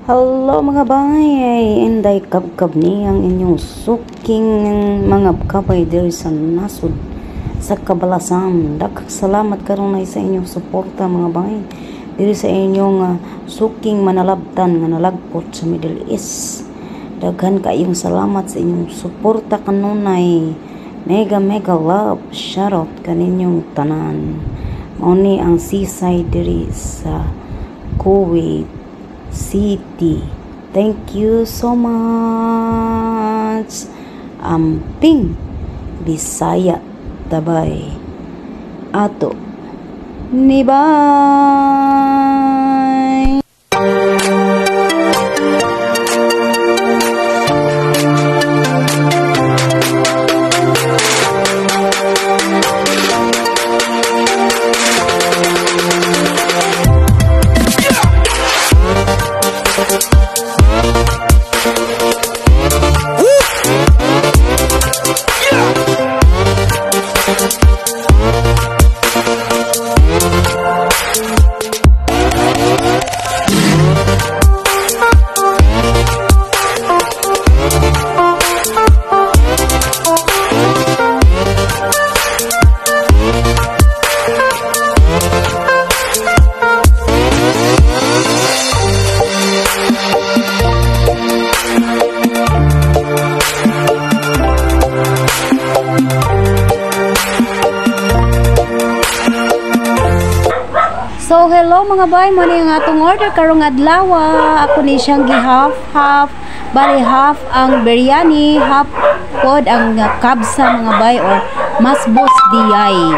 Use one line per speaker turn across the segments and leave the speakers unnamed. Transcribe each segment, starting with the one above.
Hello mga bay, inday kabkab ni ang inyong suking mga kabay diri sa nasod sa Kabalasan. Daghang salamat karon sa inyong suporta mga bay diri sa inyong suking manalabtan nga nalagpot sa Middle East. Daghan kayong salamat sa inyong suporta kanunay. Mega love, shoutout kaninyong tanan. Mao ni ang seaside diri sa Kuwait City. Thank you so much. Amping Bisaya tabay ato ni bay. So hello mga bay, mo ni nga atong order karong adlaw. Ako ni siyang gi-half bali half ang biryani, half pod ang kabsa mga bay or masbos DI.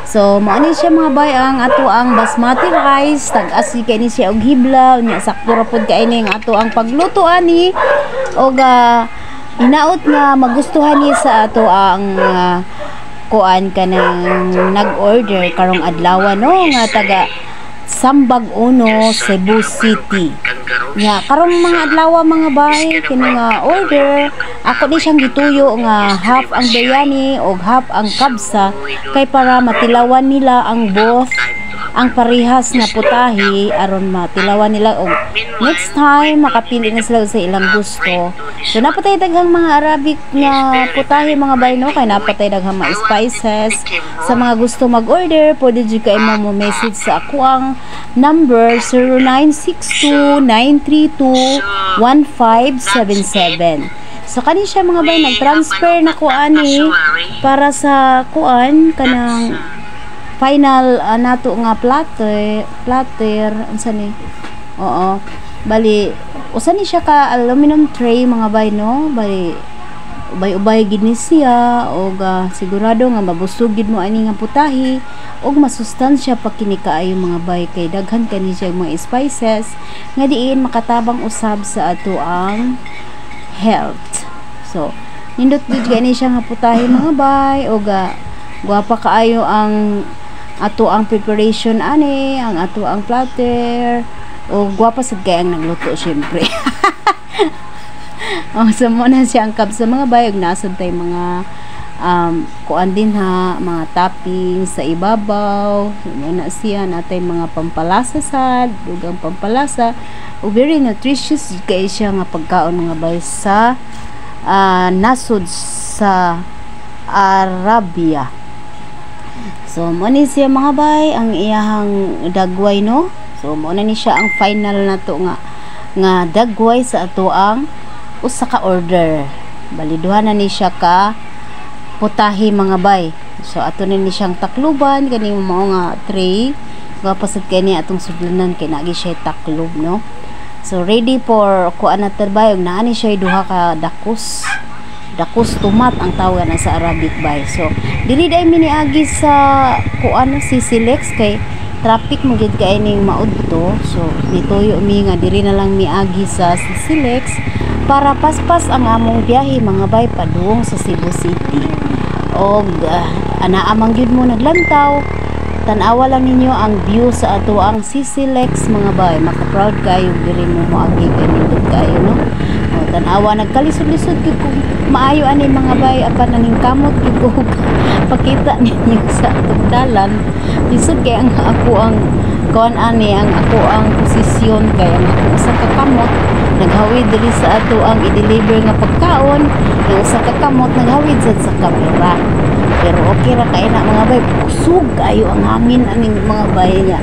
So mo ni siya mga bay ang ato ang basmati rice, tag-asi kay ni siya og hibla, nya sakto ra pod kay ni ato ang pagluto ani og hinaot nga magustuhan ni sa ato ang kuan kanang nag-order karong adlaw no nga taga Sambag Uno, Cebu City. Nya karong mga adlaw mga bay kini nga order ako ni siyang gituyo nga half ang biryani og half ang kabsa kay para matilawan nila ang both ang parehas na putahe aron matilawan nila og next time makapili na sila sa ilang gusto. So napatay daghang mga Arabic nga putahe mga bay no kay napatay daghang mga spices. Sa mga gusto mag-order pwede jud kay mo message sa ako ang number 0962-932-1577. So kani siya mga bay nag-transfer na ko ani para sa kuan kanang final nato nga platter unsa ni bali usa ni siya ka aluminum tray mga bay no bali ubay gid ni siya og sigurado nga mabusog gid mo ani nga putahe og masustansya pa kini kaayo mga bay kay daghan kani siya mga spices nga diin makatabang usab sa ato ang health. So nindot gid kani siya nga putahe mga bay og guwapa kaayo ang ato ang preparation ani ang ato ang platter o gwapa sad kay ang nagluto syempre. So mo na siya ang kabsa mga bayog nasod tay mga kuan din ha mga toppings sa ibabaw mo na siya natay mga pampalasa sad dugang pampalasa o very nutritious kay siya nga pagkaon mga bay sa nasod sa Arabia. So mo ni siya mga bay ang iyahang dagway no. So mo na ni siya ang final na to nga dagway sa ato ang usa ka order. Baliduhan na ni siya ka putahe mga bay. So ato na ni siyang takluban kani mao nga tray. Gapasad kay ni atong sudlanan kay nagi siya taklob no. So ready for kuan na bay og naa ni siya duha ka dakus tumat ang tawag na sa Arabic bay. So dili day miniagi sa kuan si Silex kay traffic mo gid kay ning maudto. So nituyo mi nga diri na lang miagi sa Silex para paspas ang among biyahe mga bay padung sa Cebu City. Og anaa man gyud mo naglantaw tan-awa lang ninyo ang view sa ato ang Silex mga bay. Maka-proud kayo diri mo moagi kay nindot kayo no. Tan-awa nagkalisod-lisod gyud ko maayo ani mga bay apan naning kamot gyud ko pakita ninyo sa atong dalan lisod kay ang ako ang kuan ani ang ako ang posisyon kay ang ako sa kakamot kamot naghawid diri sa ato ang i-deliver nga pagkaon, yung usa ka kamot naghawid sa kamera. Pero okay ra kay na mga bay, kusog kayo ang hangin aning mga bay niya.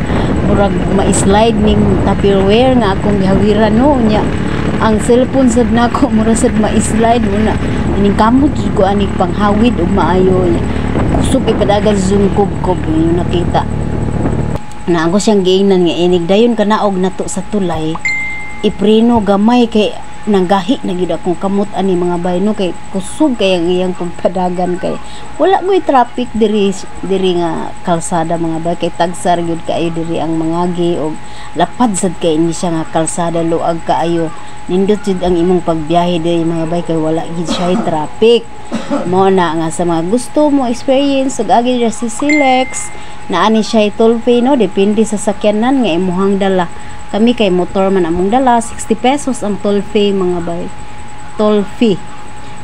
Murag ma-slide ning Tupperware nga akong gihawiran no nya. Ang cellphone sad nako mura sad ma-slide mo na. Aning kamot jud ko aning panghawid ug maayo niya. Kusog ipadagan zoom kob yung nakita. Na ako siyang giingnan nga inig dayon kanaog nato sa tulay. Ipreno gamay kay nanggahi na gid akong kamot ani mga bayno kay kusog kay ang iyang pagpadagan kay wala goy traffic diri nga kalsada mga bay kay tagsar gyud kaayo diri ang mangagi og lapad sad kay ini siya nga kalsada luag kaayo nindot jud ang imong pagbiyahe diri mga bay kay wala gid siya traffic mo na nga sa mga gusto mo experience ug agi diri si Silex na ani siya toll free no depende sa sakyanan nga imuhang dala. Kami kay motor man among dala 60 pesos ang toll fee mga bay. Toll fee.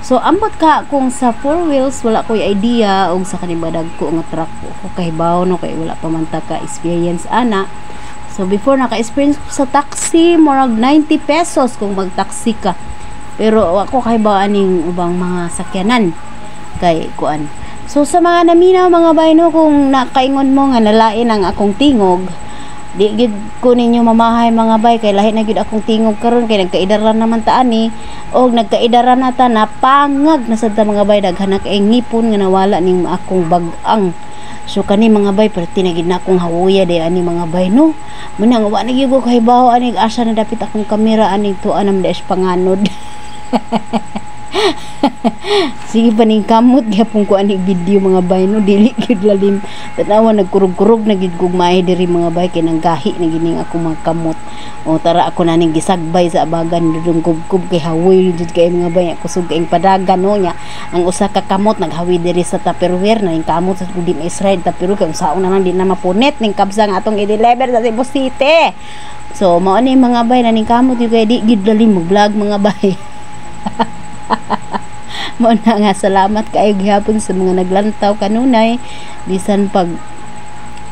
So ambot ka kung sa 4 wheels wala koy idea og sa kanibadag ko nga truck ko kay bawo no kay wala pa man ta ka experience ana. So before naka-experience ko sa taxi murag 90 pesos kung mag-taxi ka. Pero ako kay bawo aning ubang mga sakyanan kay kuan. So sa mga naminaw mga bay no kung nakaingon mo nga nalain ang akong tingog di gid ko ninyo mamahay mga bay kay lahi na gid akong tingog karon kay nagkaidaran naman ta ani og nagkaidaran na ta na pangag na sad ta mga bay daghan kay ngipon nga nawala ning akong bag-ang. So kani mga bay perti na gid na akong hawuya day ani mga bay no muna nga wa na gyud ko kahibaw ani asa na dapit akong kamera ani tuan nam des panganod. Sige pa ning kamot gyapon ko ani video mga bay no dili gyud lalim tanawa nagkurog-kurog na gid kog maahi diri mga bay kay nanggahi na gining ako mga kamot o tara ako na ning gisagbay sa abagan dudong kubkub kay hawoy jud kay mga bay kusog kay padagan no nya ang usa ka kamot naghawi diri sa Tupperware na ning kamot sa di ma-Israel Tupperware kay saon na lang di na mapunet ning kabsang atong i-deliver sa Cebu City. So mao ni mga bay na ning kamot yung kay di gid lalim mo vlog mga bay. Mo na nga salamat kayo gihapon sa mga naglantaw kanunay bisan pag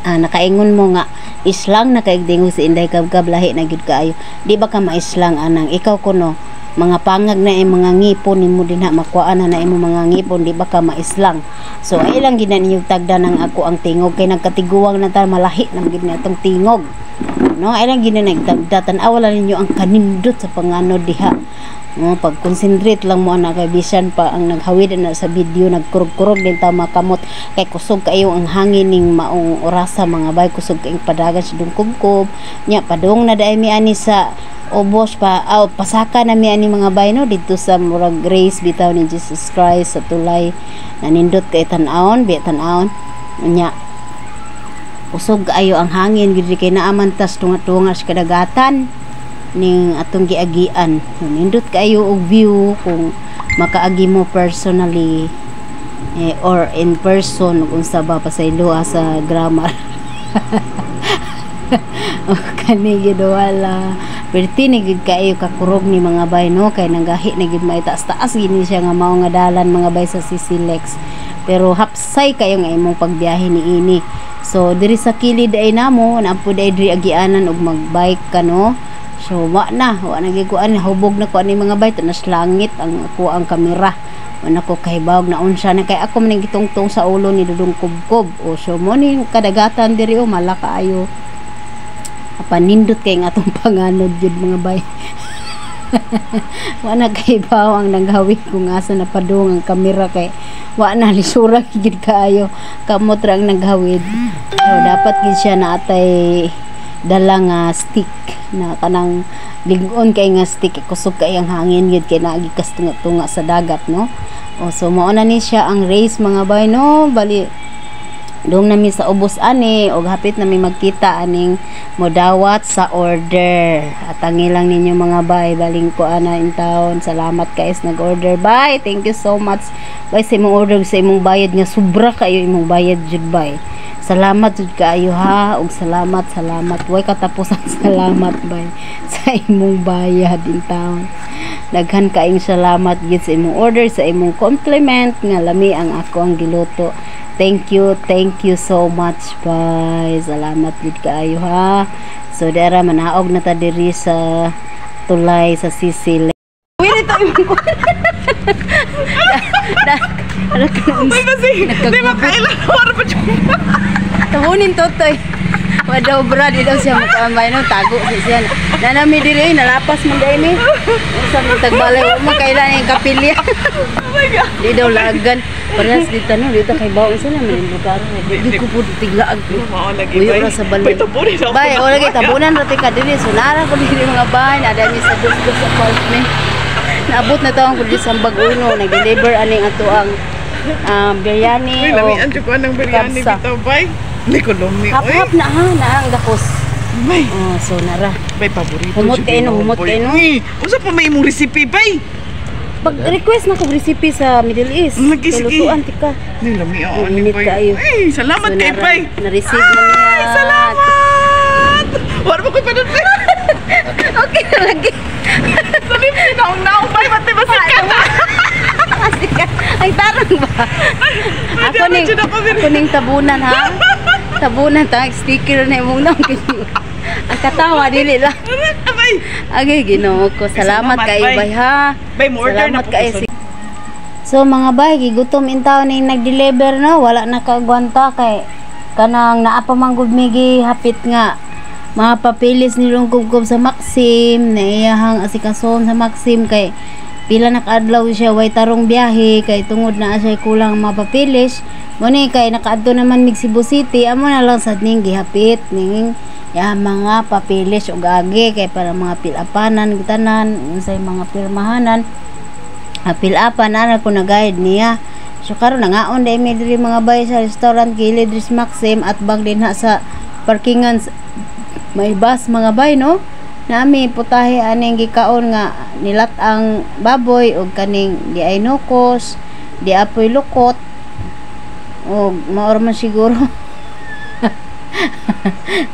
nakaingon mo nga islang nakaigdingo si Inday Kabkab lahi na gid kaayo di ba ka maislang anang ikaw kuno mga pangag na mga ngipon nimo dinha makuan na imo mga ngipon di ba ka maislang. So ay lang gid na niyo tagda ng ako ang tingog kay nagkatiguang na ta malahi na gid na itong tingog no ay lang gid na nagtagda tan-aw lang ninyo ang kanindot sa panganod diha. Pag concentrate lang mo na kay bisan pa ang naghawid na sa video nagkurog-kurog din ta makamot kay kusog kayo ang hangin ning maong orasa mga bay kusog kay padagan sa dungkubkob nya padung na dai mi ani sa ubos pa pasaka na mi ani mga bay no dito sa murag grace bitaw ni Jesus Christ sa tulay nanindot kay tan-awon nya kusog kayo ang hangin gid kay naaman tas tunga-tunga sa kadagatan ning atong giagian nindot kayo og view kung makaagi mo personally or in person kung sa ba pasaylo sa grammar. O kani gid wala perti ni gid kayo kakurog ni mga bay no kay nanggahi na gid maitaas-taas gini siya nga mao nga dalan mga bay sa Silex pero hapsay kayo nga imong pagbiyahe ni ini. So diri sa kilid ay namo na pud ay diri agianan og magbike ka no. So wa na gikuan hubog na ko ani mga bay nas langit ang ako ang kamera wala ko kahibawag na unsa na kay ako man gitungtong sa ulo ni Dudong Kubkob o so mo ni kadagatan diri o malaka ayo panindot kay nga atong panganod jud mga bay. Wa na kahibaw ang nanghawi kung asa na padung ang kamera kay wa na lisura gid kaayo kamot ra ang naghawid. So dapat gid siya na atay dala nga stick na kanang ligon kay nga stick kusog kay ang hangin gid kay naagi kas tunga sa dagat no. O so mao na ni siya ang race mga bay no bali dong nami sa ubos ani og hapit nami magkita aning modawat sa order at lang ninyo mga bay baling ko ana in town. Salamat guys nag-order bay, thank you so much bay sa imong order sa imong bayad nga sobra kayo imong bayad jud bay. Salamat jud kaayo ha og salamat way katapusan salamat bay sa imong bayad in town. Daghan kaayong salamat gid sa imong order sa imong compliment nga lami ang ako ang giluto. Thank you so much bye. Salamat gid kaayo ha. So dara manaog na ta diri sa tulay sa Sicily. Uy, ito yung ko.
Uy, kasi, di ba kailan wala pa dyan?
Tabunin totoy. Wadaw brad, daw siya magkambay no, tago siya. Nanami diri nalapas man dai mi. Sa tagbalay mo kailan yung kapilya.
Oh my God.
Di daw lagan. Parehas dito no, dito kay baon sila man lugar. Di ko pud tiglaag.
Mao lagi
Uyo ra sa balay. Bay, o lagi tabunan ra tika diri sunara ko diri mga bahay, ada mi sa dus apartment. Naabot na taon ko diri sa Bag-Uno, nag-deliver aning ato ang biryani.
Uy, lamian dyan ko anong biryani dito, bay. Hindi ko lumi,
Hap-hap na ha, na ang dakos.
Bay.
Oh, so nara.
Bay, paborito.
Humot kayo no, humot kayo no.
Uy, usa pa may imong recipe, bay.
Pag-request na ko recipe sa Middle East.
Lagi, sige.
Kalutuan, tika.
Ay, lamian.
Init kayo.
Ay, salamat kay bay.
Na-receive na niya.
Ay, salamat. Wala mo ko pa doon, bay.
Okay na lagi.
Sabi mo, naong-naong, bay. Mati ba sikat?
Sikat. Ang tarang ba? Ako ning tabunan ha. Tabunan ta sticker na imong nang kinyo. Ang katawa dili lang.
Bay.
Agay Ginoo ko. Salamat kay bay ha.
Bay, mo order na po.
So mga bay, gigutom intaw ning nag-deliver no, wala na kagwanta kay kanang naa pa man gud migi hapit nga mga papilis nilong kubkob sa Maxim, na iyahang asikason sa Maxim kay pila nakaadlaw siya way tarong biyahe kay tungod na siya kulang mga papilis. Muni kay nakaadto naman mig Cebu City, amo na lang sad ning gihapit ning ya mga papilis ug agi kay para mga pilapanan gitanan unsay mga pirmahanan. Pilapan ana ko na guide niya. So karon nangaon dai mi diri mga bay sa restaurant kilid diri Maxim at bang din ha sa parkingan may bus mga bay no. Nami putahe aning gikaon nga nilat ang baboy ug kaning di ay nukos, di apoy lukot. O maor man siguro.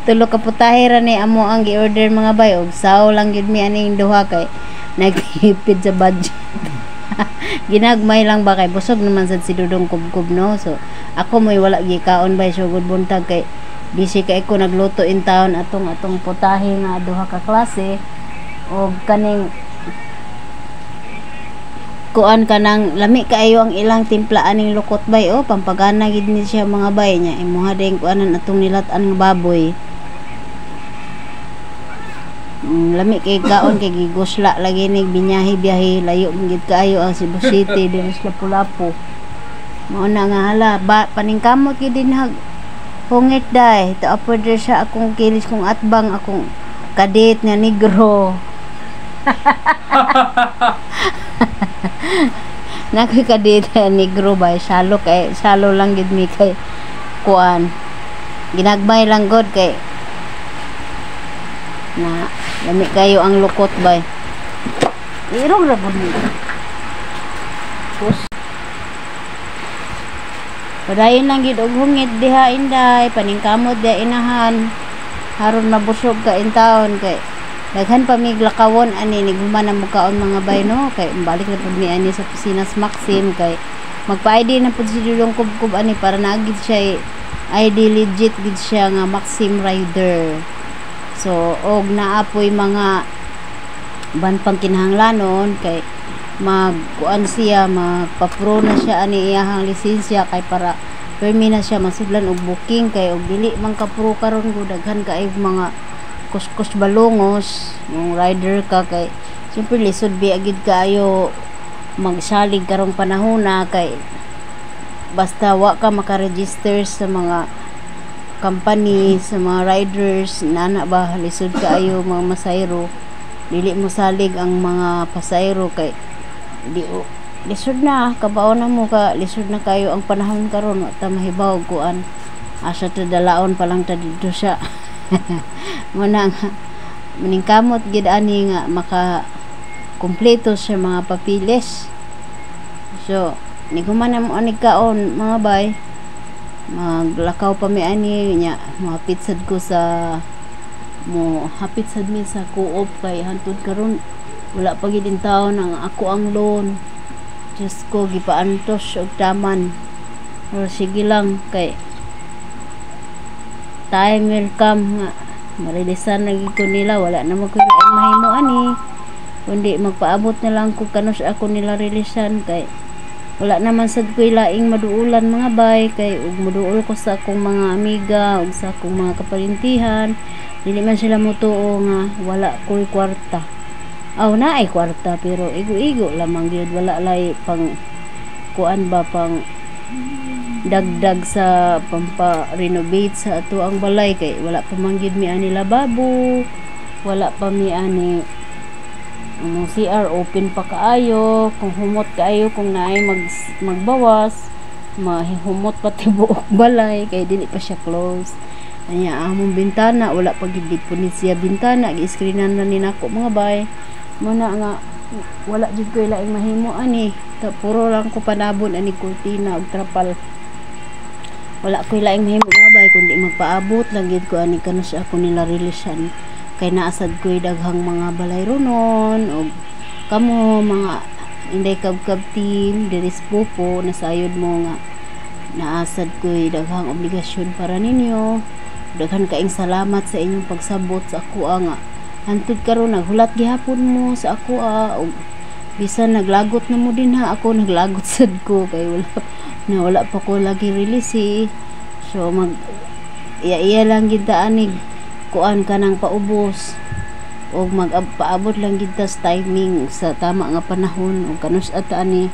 Tulo ka putahe ra ni amo ang gi-order mga bay ug saw lang gid mi aning duha kay nagtipid sa budget. Ginagmay lang ba kay busog naman sad si Dudong kubkub no. So ako mo'y wala gikaon bay sugod buntag kay busy kay ko nagluto in town atong putahe nga duha ka klase o kaning kuan kanang lami kaayo ang ilang timpla aning lukot bay o pampagana gid ni siya mga bay nya imuha ding kuanan atong nilat-an nga baboy. Lami kay kaon kay gigusla lagi nig binyahe-biyahe layo gid kaayo ang Cebu City diri sa Lapu-Lapu. Mao na nga hala ba paningkamot gid din hag hungit day, ito apod siya akong kilis kong atbang akong kadit nga negro. Nakoy kadit nga negro ba, salo lang gid mi kay kuan. Ginagbay lang god kay na lami kayo ang lukot bay. Irog ra gud ni. Padayon lang gid og hungit diha inday, paningkamot diha inahan. Haron mabusog ka in taon kay daghan pa mig lakawon ani nighuman na mukaon mga bay no kay balik na pud mi ani sa Pisinas Maxim kay magpa-ID na pud si Dudong kubkub ani para naagid siya ID legit gid siya nga Maxim rider. So og naapoy mga ban pang kinahanglanon kay magkuan siya magpa-pro na siya ani iyahang lisensya kay para permi na siya masudlan og booking kay og dili man ka pro karon go daghan kay mga kuskus balongos yung rider ka kay siyempre lisod bi agid kaayo magsalig karong panahon na kay basta wa ka maka-register sa mga company sa mga riders nana ba lisod kaayo mga masayro dili mo salig ang mga pasayro kay di lisod na kabaon na mo ka lisod na kayo ang panahon karon ta mahibaw kuan asa ta dalaon pa lang ta dito siya muna nga maningkamot gid ani nga maka kumpleto sa mga papilis. So niguman na mo ani kaon mga bay maglakaw pa mi ani nya mahapit sad ko sa mo hapit sad mi sa co-op kay hantud karon wala pa gid in taon ang ako ang loan. Diyos ko gipaantos og taman. Pero sige lang kay time will come nga marilisan lagi ko nila wala na mo ko laing mahimo ani kundi magpaabot na lang kung kanus ako nila releasean kay wala naman sad ko'y laing maduulan mga bay kay ug moduol ko sa akong mga amiga ug sa akong mga kaparintihan dili man sila motuo nga wala ko'y kwarta na ay kwarta pero igo-igo lamang gyud wala lay pang kuan ba pang dagdag sa pampa-renovate sa ato ang balay kay wala pa man gyud mi ani lababo wala pa mi ani ang CR open pa kaayo kung humot kaayo kung naay magbawas mahihumot pati buok balay kay dili pa siya close anya among bintana wala pa gid po ni siya bintana gi-screenan na ni nako mga bay muna nga wala jud ko laing mahimo ani puro lang ko panabon ani kurtina ug trapal wala ko laing mahimo mga bay kundi magpaabot lang gid ko ani kanus ako nila releasean kay naasad ko'y daghang mga balay ronon o kamo mga inday kabkab team diris pupo nasayod mo nga naasad ko'y daghang obligasyon para ninyo daghan kaing salamat sa inyong pagsabot sa ako nga hantod karon naghulat gihapon mo sa ako o bisan naglagot na mo din ha ako naglagot sad ko kay wala pa ko lagi release so iya lang gid anig kuan ka ng paubos o magpaabot lang gid tas timing sa tama nga panahon o kanus ata ni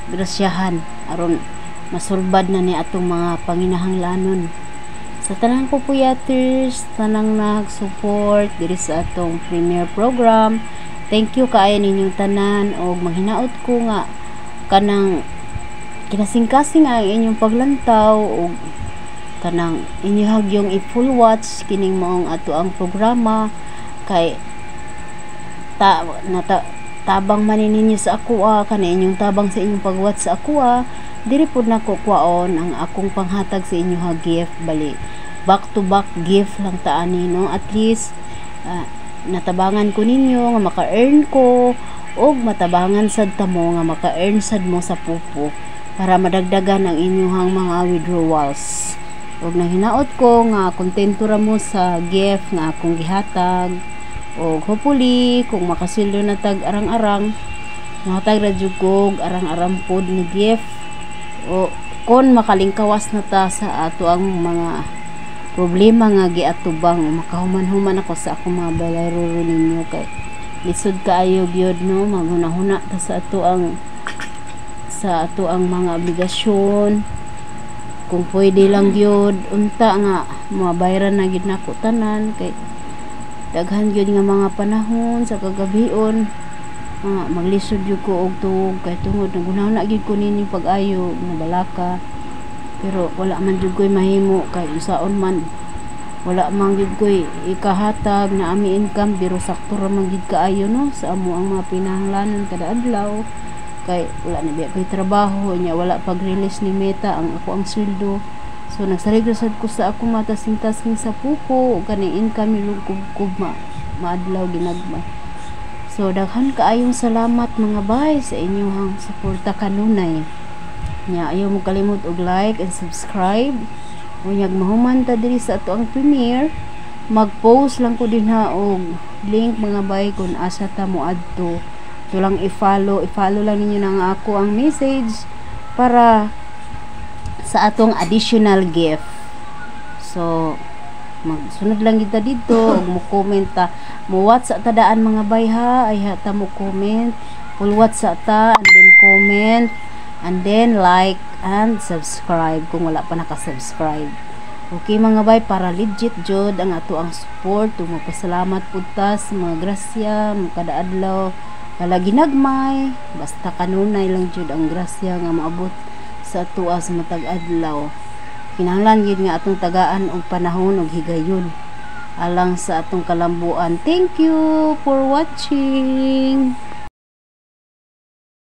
grasyahan aron masulbad na ni atong mga panginahanglanon sa tanang pupuyaters tanang nag-support diri sa atong premiere program thank you kaayo ninyong tanan o maghinaot ko nga kanang kinasing-kasing ang inyong paglantaw o kanang inyong yung i-full watch kining maong ato ang programa kay tabang manin ninyo sa ako kanang inyong tabang sa inyong pag-watch sa ako diri pud nako kwaon ang akong panghatag sa inyo gift bali back to back gift lang ta ani no at least natabangan ko ninyo nga maka-earn ko og matabangan sad ta mo nga maka-earn sad mo sa pupo para madagdagan ang inyong mga withdrawals og nahinaot ko nga kontento ra mo sa gift nga akong gihatag og hopefully kung makasilyo na tag arang-arang mahatag ra jud ko arang-arang pod ni gift o kon makalingkawas na ta sa ato ang mga problema nga giatubang makahuman-human ako sa akong mga balayro ninyo kay lisod kaayo gyud no maghuna-huna ta sa ato ang mga obligasyon kung pwede lang gyud unta nga mabayaran na gyud nako tanan kay daghan gyud nga mga panahon sa kagabion maglisod gyud ko og tuog kay tungod nagunahon na gyud ko nini pag-ayo na balaka pero wala man gyud koy mahimo kay usaon man wala man gyud koy ikahatag na ami income pero sakto ra man gyud kaayo no sa amo ang mga pinahanglanon kada adlaw kay wala na biya ko'y trabaho nya wala pag-release ni Meta ang ako ang sweldo so nagsalig-rasad ko sa ako matasing-tasing sa pupo o kaning income ilugkub maadlaw ginagmay so daghan kaayong salamat mga bay sa inyong suporta kanunay nya ayaw mo kalimot og like and subscribe unyag mahuman ta diri sa ato ang premiere mag-post lang ko din og link mga bay kung asa ta mo adto lang i-follow lang ninyo nang ako ang message para sa atong additional gift so magsunod lang kita dito ug mo comment ta mo watch sa tadaan mga bay ha ay ta mo comment full watch sa ta and then comment and then like and subscribe kung wala pa naka-subscribe okay mga bay para legit jud ang ato ang support ug magpasalamat pud ta sa mga grasya kada adlaw wala ginagmay basta kanunay lang jud ang grasya nga maabot sa tuwa sa matag adlaw kinahanglan gyud nga atong tagaan og panahon og higayon alang sa atong kalambuan thank you for watching.